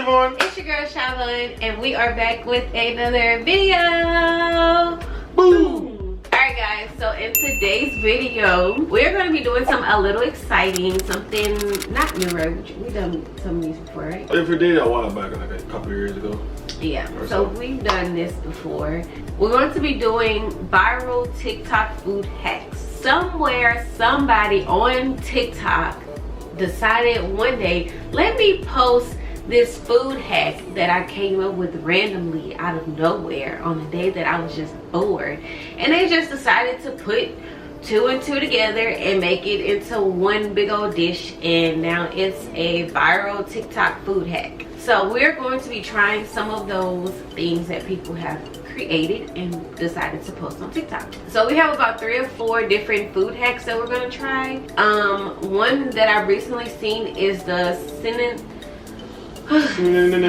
SyVon. It's your girl SyVon, and we are back with another video. Boom. Alright guys, so in today's video, we're going to be doing something a little exciting, something not new, right? We've done some of these before, right? If we did a while back, like a couple of years ago. Yeah, so we've done this before. We're going to be doing viral TikTok food hacks. Somewhere, somebody on TikTok decided one day, let me post this food hack that I came up with randomly out of nowhere on the day that I was just bored. And they just decided to put two and two together and make it into one big old dish, and now it's a viral TikTok food hack. So we're going to be trying some of those things that people have created and decided to post on TikTok. So we have about 3 or 4 different food hacks that we're going to try. One that I've recently seen is the cinnamon roll cinnamon.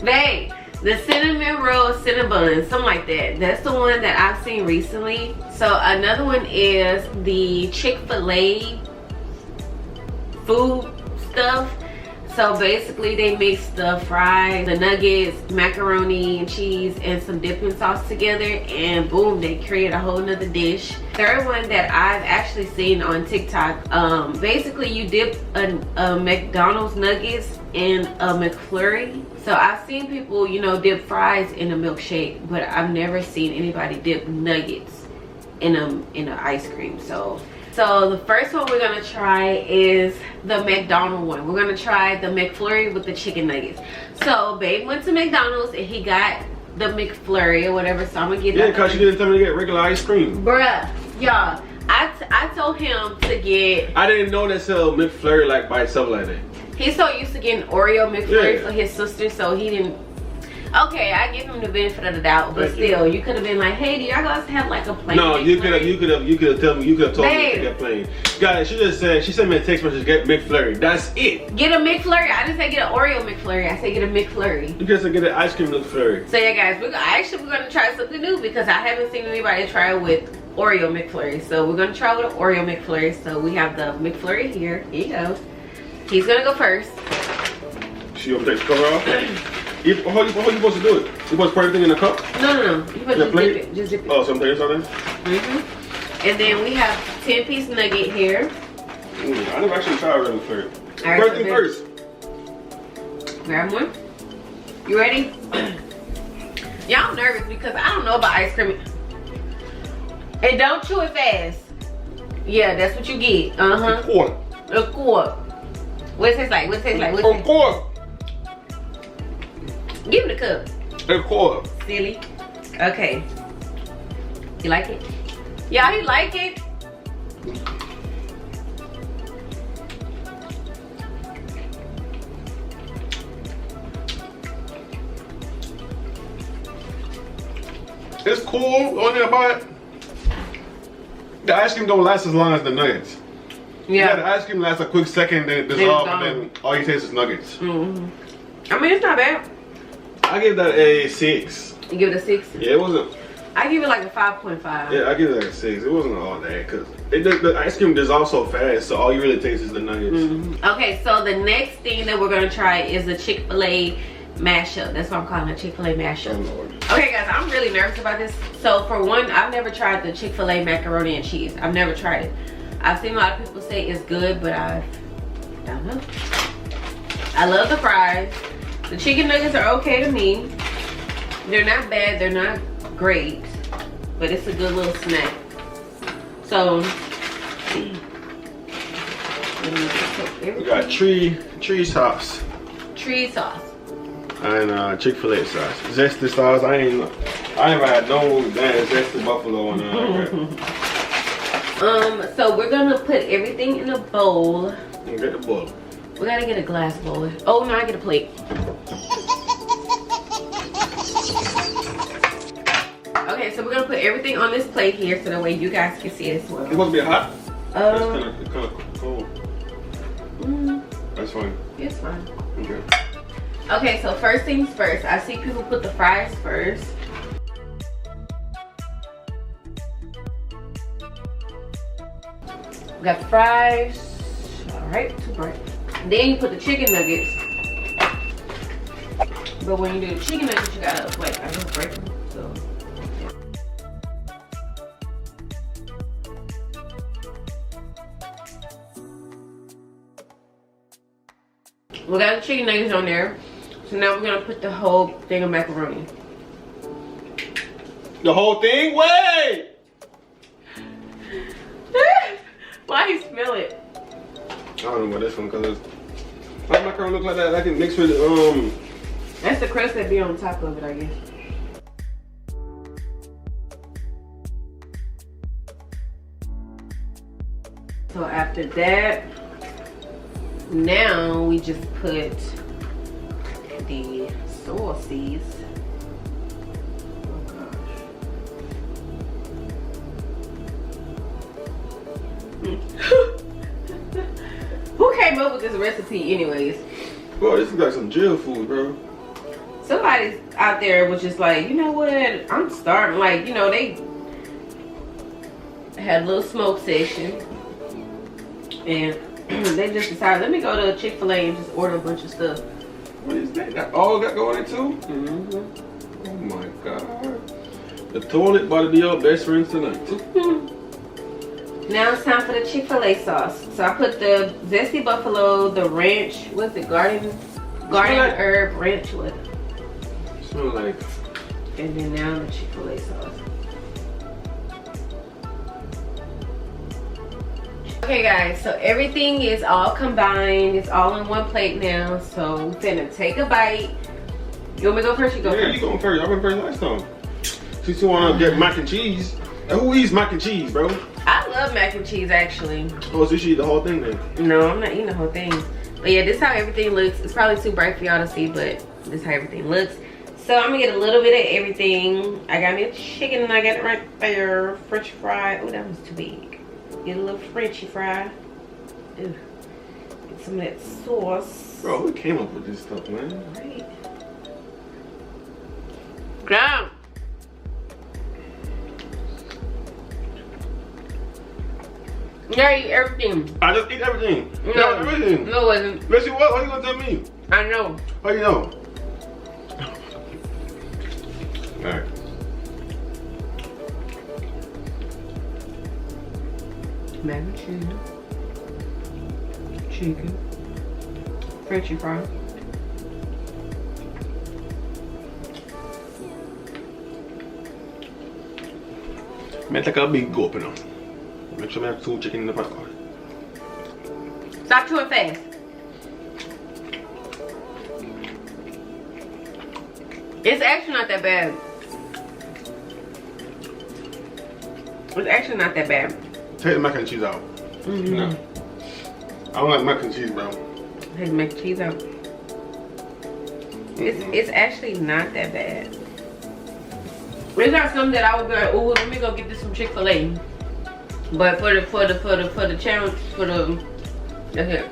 Babe, the cinnamon roll cinnabon, something like that. That's the one that I've seen recently. So another one is the Chick-fil-A food stuff. So basically they mix the fries, the nuggets, macaroni and cheese, and some dipping sauce together, and boom, they create a whole nother dish. Third one that I've actually seen on TikTok, basically you dip a McDonald's nuggets in a McFlurry. So I've seen people, you know, dip fries in a milkshake, but I've never seen anybody dip nuggets in an ice cream. So the first one we're gonna try is the McDonald's one. We're gonna try the McFlurry with the chicken nuggets. So babe went to McDonald's and he got the McFlurry or whatever, so I'm gonna get that. Yeah, because you didn't tell me to get regular ice cream. Bruh, y'all, I told him to get... I didn't know that sell McFlurry like by itself like that. He's so used to getting Oreo Mcflurry Yeah. for his sister, so he didn't... Okay, I give him the benefit of the doubt, but still, you could have been like, "Hey, do y'all guys have like a plain?" No, you could have told me to get plain. Guys, she sent me a text message, get McFlurry. That's it. Get a McFlurry. I didn't say get an Oreo McFlurry. I said get a McFlurry. You just said get an ice cream McFlurry. So yeah, guys, we're gonna try something new because I haven't seen anybody try it with Oreo McFlurry. So we're gonna try with an Oreo McFlurry. So we have the McFlurry here. Here you go. He's gonna go first. She gonna take the cover off. How you supposed to do it? You supposed to put everything in a cup? No. You supposed to dip it. Just dip it. Oh, something else on there? And then we have 10-piece nugget here. I never actually tried Oreo McFlurry. Right, First thing first. Grab one. You ready? Y'all nervous because I don't know about ice cream. And don't chew it fast. Yeah, that's what you get. A quart. A quart. What it taste like? A quart. Give me the cup. A quart. Silly. Okay. You like it? Y'all, he like it? It's cool. Only about the ice cream don't last as long as the nuggets. Yeah, the ice cream lasts a quick second, then it dissolves, and then all you taste is nuggets. I mean, it's not bad. I give that a 6. You give it a 6? Yeah, it wasn't. I give it like a 5.5. Yeah, I give it like a 6. It wasn't all that because the ice cream dissolves so fast, so all you really taste is the nuggets. Okay, so the next thing that we're gonna try is the Chick-fil-A mashup. That's what I'm calling it, Chick-fil-A mashup. Oh, Lord. Okay, guys, I'm really nervous about this. So for one, I've never tried the Chick-fil-A macaroni and cheese. I've never tried it. I've seen a lot of people say it's good, but I don't know. I love the fries. The chicken nuggets are okay to me. They're not bad, they're not great, but it's a good little snack. So we got tree sauce. Tree sauce. And Chick-fil-A sauce. Zesty sauce. I never had no damn zesty buffalo on so we're gonna put everything in a bowl. Get the bowl. We gotta get a glass bowl. Oh no, I get a plate. Okay, so we're gonna put everything on this plate here so that way you guys can see it as well. It's supposed to be hot? It's kind of cold. That's fine. It's fine. Okay. Okay, so first things first. I see people put the fries first. We got the fries. Alright, too bright. Then you put the chicken nuggets. But when you do the chicken nuggets, you gotta like, I just break them. So we got the chicken nuggets on there. So now we're gonna put the whole thing of macaroni. The whole thing? Wait! Why you smell it? I don't know about this one because why macaroni look like that? I can mix with That's the crust that be on top of it, I guess. So after that, now we just put the sauces. Oh gosh. Who came up with this recipe anyways? Bro, this is like some jail food, bro. Somebody out there was just like, you know what, I'm starting, like, you know, they had a little smoke session and they just decided, let me go to Chick-fil-A and just order a bunch of stuff. What is that? That all got going in too? Mm-hmm. Oh my god. The toilet about to be our best friends tonight. Now it's time for the Chick-fil-A sauce. So I put the zesty buffalo, the ranch, what's it, garden herb ranch with. Smell like. And then now the Chick-fil-A sauce. Okay guys, so everything is all combined. It's all in one plate now. So we're finna take a bite. You want me to go first? You go first. Yeah, you going first. I went first last time. Since you want to get mac and cheese. Who eats mac and cheese, bro? I love mac and cheese actually. Oh, so you should eat the whole thing then? No, I'm not eating the whole thing. But yeah, this is how everything looks. It's probably too bright for y'all to see, but this is how everything looks. So I'm gonna get a little bit of everything. I got me a chicken nugget right there. French fry. Oh, that was too big. Get a little Frenchy fry. Ew. Get some of that sauce. Bro, who came up with this stuff, man? Right. Go. Yeah, eat everything. I just eat everything. No, everything. No, it wasn't. Let's see what? What are you gonna tell me? I know. How you know? Alright. Mac and cheese. Chicken. Frenchy fry. Man, take a big gulp, you know. Make sure I have 2 chicken in the pot. Stop chewing fast. It's actually not that bad. It's actually not that bad. Take the mac and cheese out. No. I don't like mac and cheese, bro. Take the mac and cheese out. It's actually not that bad. It's not something that I would be like, oh, let me go get this from Chick-fil-A. But for the challenge, that's it.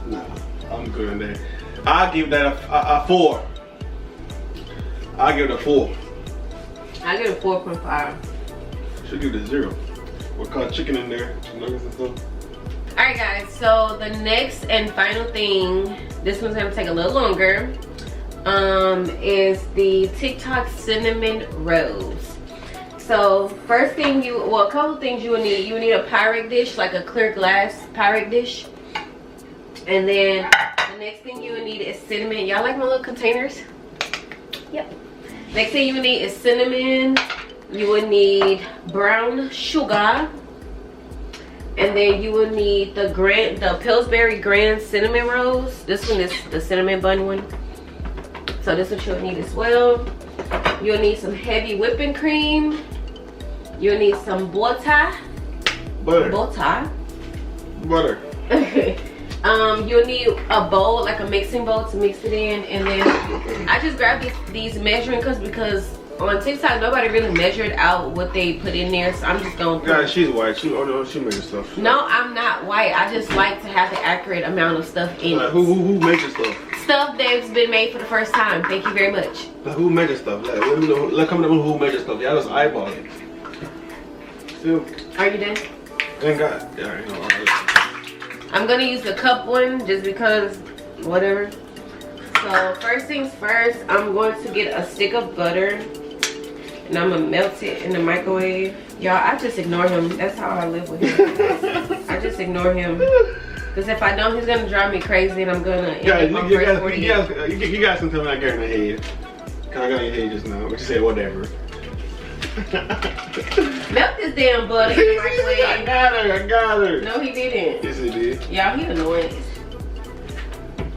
Nah, I'm good in there. I'll give that a 4. I'll give it a 4. I give it a 4.5. Should give it a 0. We'll cut chicken in there, nuggets and stuff. Alright guys, so the next and final thing, this one's gonna take a little longer, is the TikTok cinnamon rolls. So first thing a couple things you would need. You would need a Pyrex dish, like a clear glass Pyrex dish. And then the next thing you would need is cinnamon. Y'all like my little containers? Yep. Next thing you would need is cinnamon. You would need brown sugar. And then you would need the Pillsbury Grand cinnamon rolls. This one is the cinnamon bun one. So this one you'll need as well. You'll need some heavy whipping cream. You'll need some butter. Butter. You'll need a bowl, like a mixing bowl to mix it in. And then I just grabbed these measuring cups because on TikTok nobody really measured out what they put in there. So I'm just gonna Guys, she's white. She made stuff. No, I'm not white. I just like to have the accurate amount of stuff in it. Who made this stuff? Stuff that's been made for the first time. Thank you very much. Who made this stuff? Let me know. Let come know who made this stuff. Y'all just eyeball it. Still. Are you done? Thank God. Yeah, I know. I'm gonna use the cup one just because, whatever. So first things first, I'm going to get a stick of butter and I'm gonna melt it in the microwave. Y'all, I just ignore him. That's how I live with him. I just ignore him. Because if I don't, he's gonna drive me crazy and I'm gonna you guys can tell me I got in the head. Cause I got in your head just now. But you say whatever. Melt this damn butter in the microwave. I got her. No, he didn't. Yes, he did. Y'all, he annoying.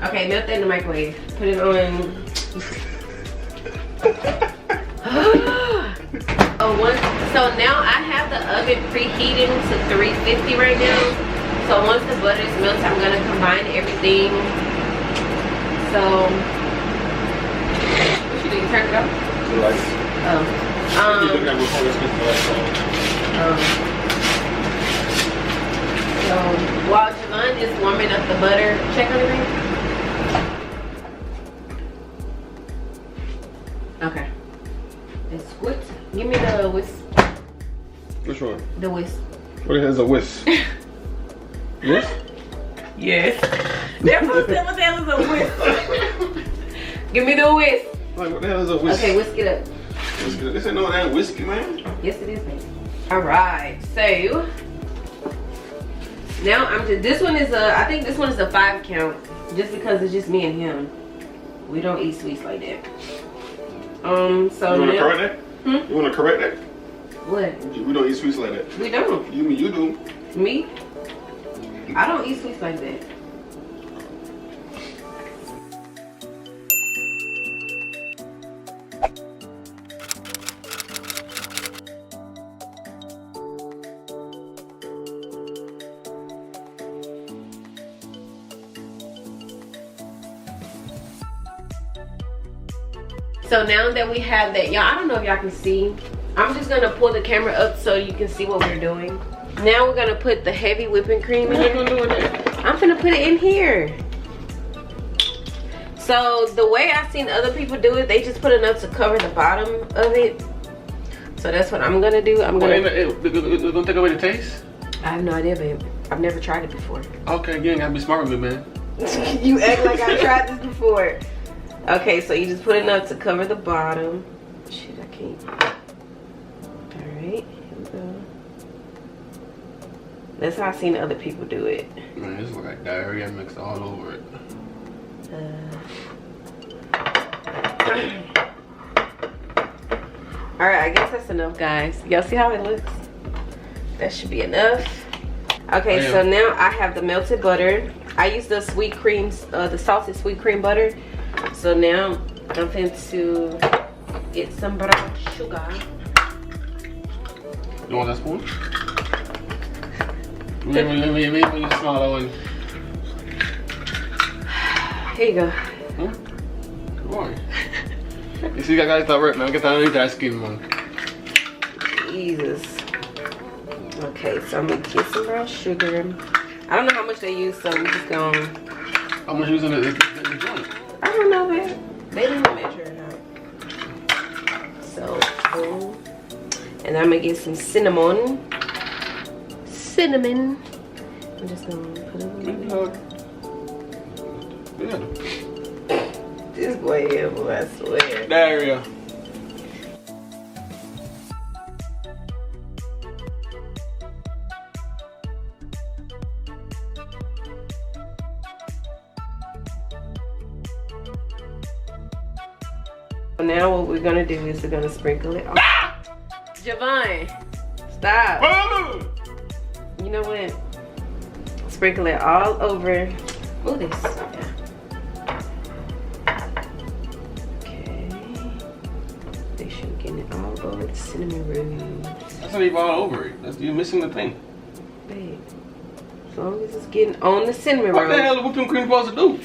Okay, melt that in the microwave. Put it on. So now I have the oven preheating to 350 right now. So once the butter is melted, I'm gonna combine everything. So, what you do? You turn it off? The lights. So while SyVon is warming up the butter, check on everything. Okay. It's what? Give me the whisk. Which one? The whisk. What the hell is a whisk? Whisk? Yes. That's what the hell is a whisk. Give me the whisk. Like, what the hell is a whisk? Okay, whisk it up. Whisk it up. This ain't no damn whiskey, man. Yes, it is, baby. Alright, so now I'm just, this one is a, I think this one is a 5 count. Just because it's just me and him. We don't eat sweets like that. So you wanna correct that? Hmm? You wanna correct that? What? We don't eat sweets like that. We don't. You mean you do? Me? I don't eat sweets like that. So now that we have that, y'all, I don't know if y'all can see. I'm just gonna pull the camera up so you can see what we're doing. Now we're gonna put the heavy whipping cream in here. I'm gonna put it in here. So the way I've seen other people do it, they just put enough to cover the bottom of it. So that's what I'm gonna do. I'm gonna. It's gonna take away the taste? I have no idea, babe. I've never tried it before. Okay, again, gotta be smart with it, man. You act like I tried this before. Okay, so you just put enough to cover the bottom. Shit, I can't. Alright, here we go. That's how I've seen other people do it. Man, this looks like diarrhea mixed all over it. Alright, I guess that's enough, guys. Y'all see how it looks? That should be enough. Okay, so now I have the melted butter. I use the sweet creams, the salted sweet cream butter. So now I'm going to get some brown sugar. You want that spoon? Let me smell that one. Here you go. Huh? Come on. You see, that guy's not right, man. Get that underneath that skin, man. Jesus. Okay, so I'm gonna get some brown sugar. I don't know how much they use, so I'm just gonna. How much using it? I don't know, man. They didn't measure it out. So, boom. And I'm gonna get some cinnamon. Cinnamon. I'm just gonna put it in there. Yeah. This boy here, boy, I swear. Diarrhea. Now what we're gonna do is we're gonna sprinkle it on. SyVon, stop. You know what? Sprinkle it all over. Move this. Yeah. Okay. They should get it all over the cinnamon rolls. That's not even all over it. You're missing the thing. Babe, as long as it's getting on the cinnamon What rolls. the hell is whipping cream supposed to do?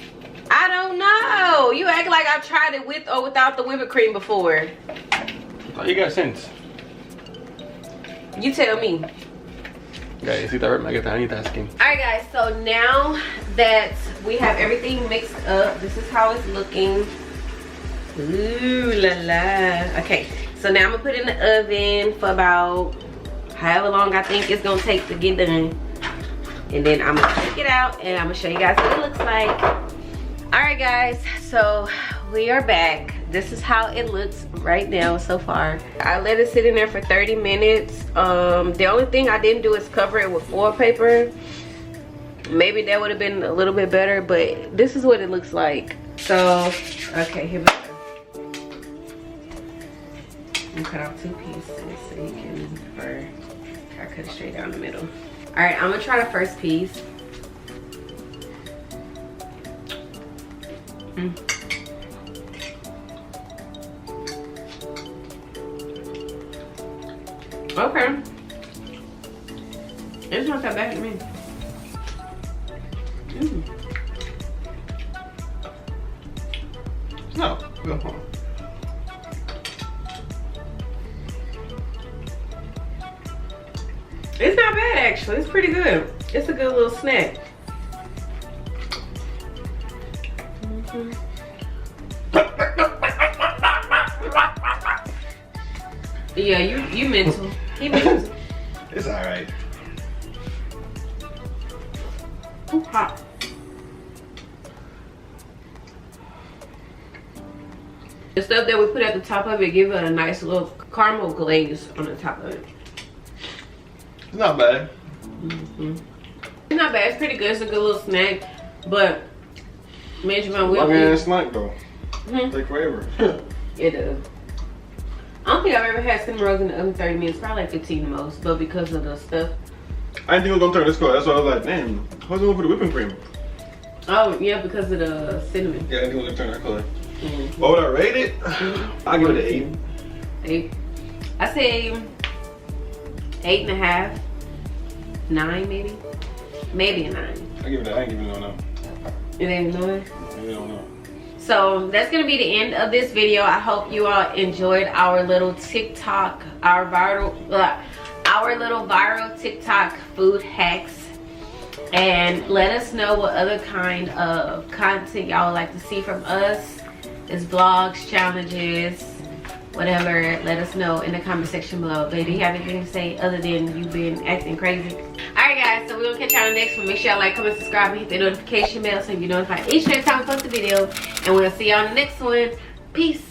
I don't know. You act like I've tried it with or without the whipping cream before. Oh, you got sense. You tell me. Okay, see that right? I need that skin. Alright guys, so now that we have everything mixed up, this is how it's looking. Ooh la la. Okay, so now I'm gonna put it in the oven for about however long I think it's gonna take to get done. and then I'm gonna take it out and I'm gonna show you guys what it looks like. All right guys, so we are back. This is how it looks right now so far. I let it sit in there for 30 minutes. The only thing I didn't do is cover it with foil paper. Maybe that would have been a little bit better, but this is what it looks like. So, okay, here we go. I'm cut off 2 pieces so you can, or I cut it straight down the middle. All right, I'm gonna try the first piece. Okay. It's not that bad to me. No, go home. It's not bad actually. It's pretty good. It's a good little snack. Yeah, you mental. He mental. It's alright. Ooh, hot. The stuff that we put at the top of it give it a nice little caramel glaze on the top of it. It's not bad. It's not bad. It's pretty good. It's a good little snack. But me and SyVon will eat. Snack though. Take forever. It does. I don't think I've ever had cinnamon rolls in the oven 30 minutes. Probably like 15 the most. But because of the stuff. I didn't think it was gonna turn this color. That's why I was like, damn, how's it going for the whipping cream? Oh yeah, because of the cinnamon. Yeah, I didn't think it was gonna turn that color. What would I rate it? I'll give it an 8. 8. I say 8.5. 9 maybe. Maybe a 9. I give it. I ain't giving it a no. It ain't 9. I don't know. So that's gonna be the end of this video. I hope you all enjoyed our little TikTok, our little viral TikTok food hacks. And let us know what other kind of content y'all would like to see from us. It's vlogs, challenges, whatever. Let us know in the comment section below. Baby, do you have anything to say other than you been acting crazy? Alright guys, so we're gonna catch y'all on the next one. Make sure y'all like, comment, subscribe, and hit the notification bell so you're notified each and every time we post a video. And we'll see y'all in the next one. Peace.